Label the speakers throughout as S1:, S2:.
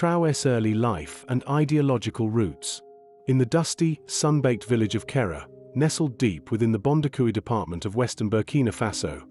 S1: Traoré's early life and ideological roots. In the dusty, sun-baked village of Kera, nestled deep within the Bondakui department of western Burkina Faso,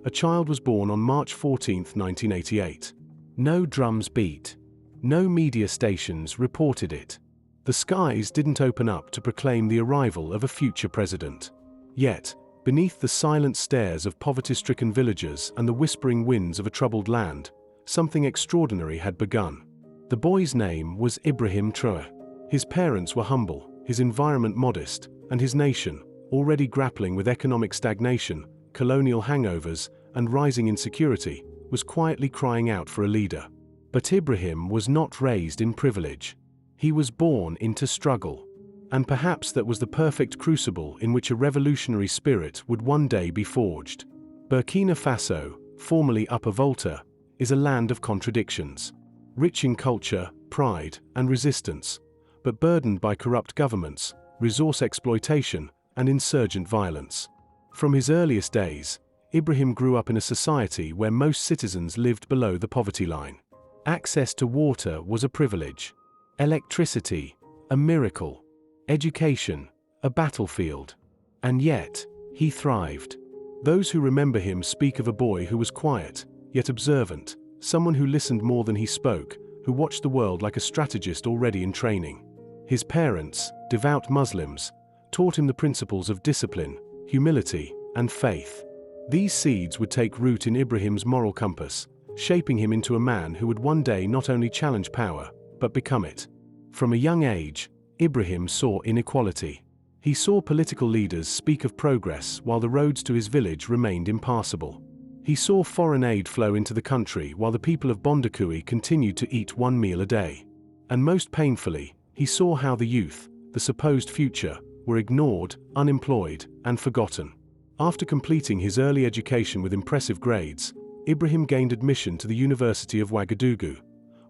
S1: a child was born on March 14, 1988. No drums beat. No media stations reported it. The skies didn't open up to proclaim the arrival of a future president. Yet, beneath the silent stares of poverty-stricken villagers and the whispering winds of a troubled land, something extraordinary had begun. The boy's name was IBRAHIM TRAORÉ. His parents were humble, his environment modest, and his nation, already grappling with economic stagnation, colonial hangovers, and rising insecurity, was quietly crying out for a leader. But IBRAHIM was not raised in privilege. He was born into struggle. And perhaps that was the perfect crucible in which a revolutionary spirit would one day be forged. Burkina Faso, formerly Upper Volta, is a land of contradictions. Rich in culture, pride, and resistance, but burdened by corrupt governments, resource exploitation, and insurgent violence. From his earliest days, IBRAHIM grew up in a society where most citizens lived below the poverty line. Access to water was a privilege. Electricity, a miracle. Education, a battlefield. And yet, he thrived. Those who remember him speak of a boy who was quiet, yet observant, someone who listened more than he spoke, who watched the world like a strategist already in training. His parents, devout Muslims, taught him the principles of discipline, humility, and faith. These seeds would take root in IBRAHIM's moral compass, shaping him into a man who would one day not only challenge power, but become it. From a young age, IBRAHIM saw inequality. He saw political leaders speak of progress while the roads to his village remained impassable. He saw foreign aid flow into the country while the people of Bondakui continued to eat one meal a day. And most painfully, he saw how the youth, the supposed future, were ignored, unemployed, and forgotten. After completing his early education with impressive grades, IBRAHIM gained admission to the University of Ouagadougou,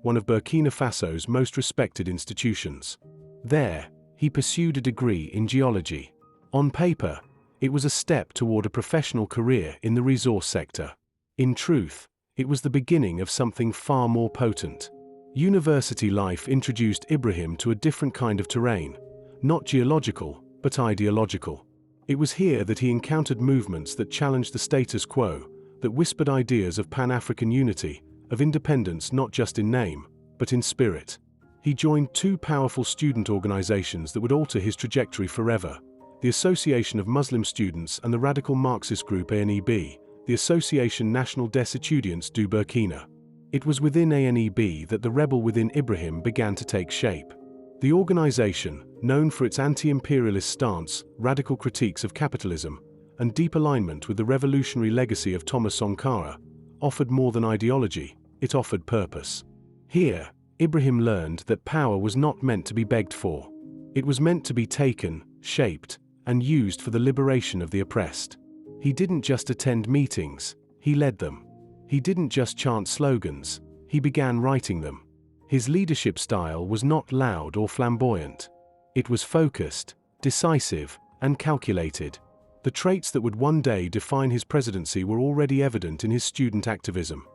S1: one of Burkina Faso's most respected institutions. There, he pursued a degree in geology. On paper, it was a step toward a professional career in the resource sector. In truth, it was the beginning of something far more potent. University life introduced IBRAHIM to a different kind of terrain, not geological, but ideological. It was here that he encountered movements that challenged the status quo, that whispered ideas of Pan-African unity, of independence not just in name, but in spirit. He joined two powerful student organizations that would alter his trajectory forever: the Association of Muslim Students and the radical Marxist group ANEB, the Association Nationale des Étudiants du Burkina. It was within ANEB that the rebel within IBRAHIM began to take shape. The organization, known for its anti-imperialist stance, radical critiques of capitalism, and deep alignment with the revolutionary legacy of Thomas Sankara, offered more than ideology, it offered purpose. Here, IBRAHIM learned that power was not meant to be begged for. It was meant to be taken, shaped, and used for the liberation of the oppressed. He didn't just attend meetings, he led them. He didn't just chant slogans, he began writing them. His leadership style was not loud or flamboyant. It was focused, decisive, and calculated. The traits that would one day define his presidency were already evident in his student activism: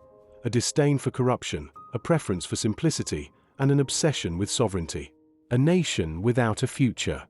S1: a disdain for corruption, a preference for simplicity, and an obsession with sovereignty. A nation without a future.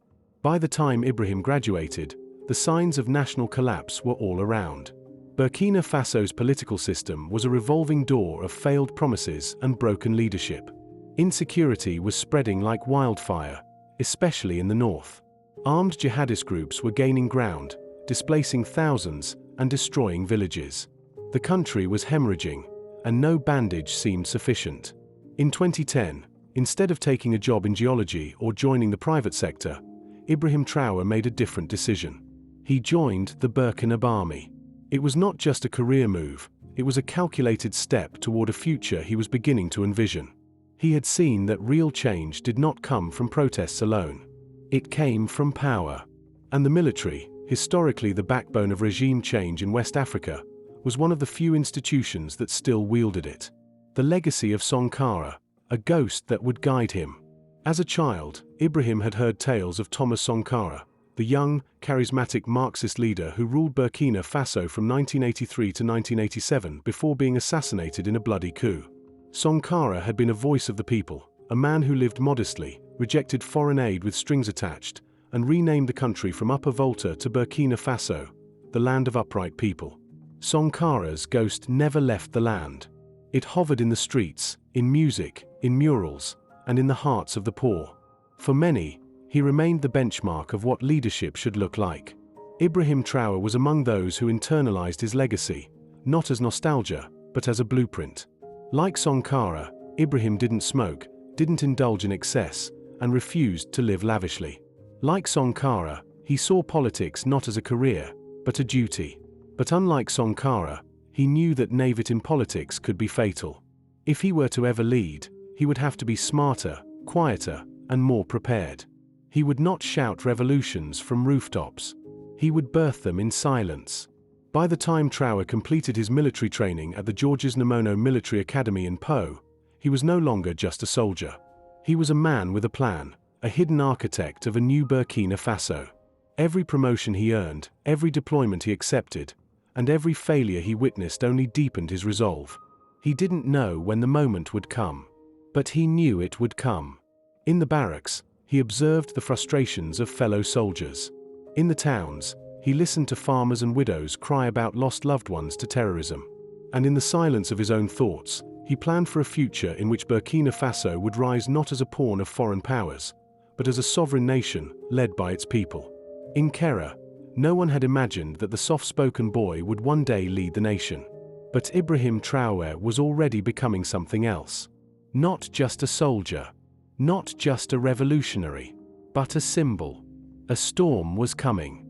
S1: By the time IBRAHIM graduated, the signs of national collapse were all around. Burkina Faso's political system was a revolving door of failed promises and broken leadership. Insecurity was spreading like wildfire, especially in the north. Armed jihadist groups were gaining ground, displacing thousands and destroying villages. The country was hemorrhaging, and no bandage seemed sufficient. In 2010, instead of taking a job in geology or joining the private sector, IBRAHIM Traoré made a different decision. He joined the Burkina Army. It was not just a career move, it was a calculated step toward a future he was beginning to envision. He had seen that real change did not come from protests alone. It came from power. And the military, historically the backbone of regime change in West Africa, was one of the few institutions that still wielded it. The legacy of Sankara, a ghost that would guide him. As a child, IBRAHIM had heard tales of Thomas Sankara, the young, charismatic Marxist leader who ruled Burkina Faso from 1983 to 1987 before being assassinated in a bloody coup. Sankara had been a voice of the people, a man who lived modestly, rejected foreign aid with strings attached, and renamed the country from Upper Volta to Burkina Faso, the land of upright people. Sankara's ghost never left the land. It hovered in the streets, in music, in murals, and in the hearts of the poor. For many, he remained the benchmark of what leadership should look like. Ibrahim Traoré was among those who internalized his legacy, not as nostalgia, but as a blueprint. Like Sankara, Ibrahim didn't smoke, didn't indulge in excess, and refused to live lavishly. Like Sankara, he saw politics not as a career, but a duty. But unlike Sankara, he knew that naivete in politics could be fatal. If he were to ever lead, he would have to be smarter, quieter, and more prepared. He would not shout revolutions from rooftops. He would birth them in silence. By the time Traoré completed his military training at the Georges Namono Military Academy in Po, he was no longer just a soldier. He was a man with a plan, a hidden architect of a new Burkina Faso. Every promotion he earned, every deployment he accepted, and every failure he witnessed only deepened his resolve. He didn't know when the moment would come, but he knew it would come. In the barracks, he observed the frustrations of fellow soldiers. In the towns, he listened to farmers and widows cry about lost loved ones to terrorism. And in the silence of his own thoughts, he planned for a future in which Burkina Faso would rise not as a pawn of foreign powers, but as a sovereign nation led by its people. In Kera, no one had imagined that the soft-spoken boy would one day lead the nation. But Ibrahim Traoré was already becoming something else. Not just a soldier, not just a revolutionary, but a symbol. A storm was coming.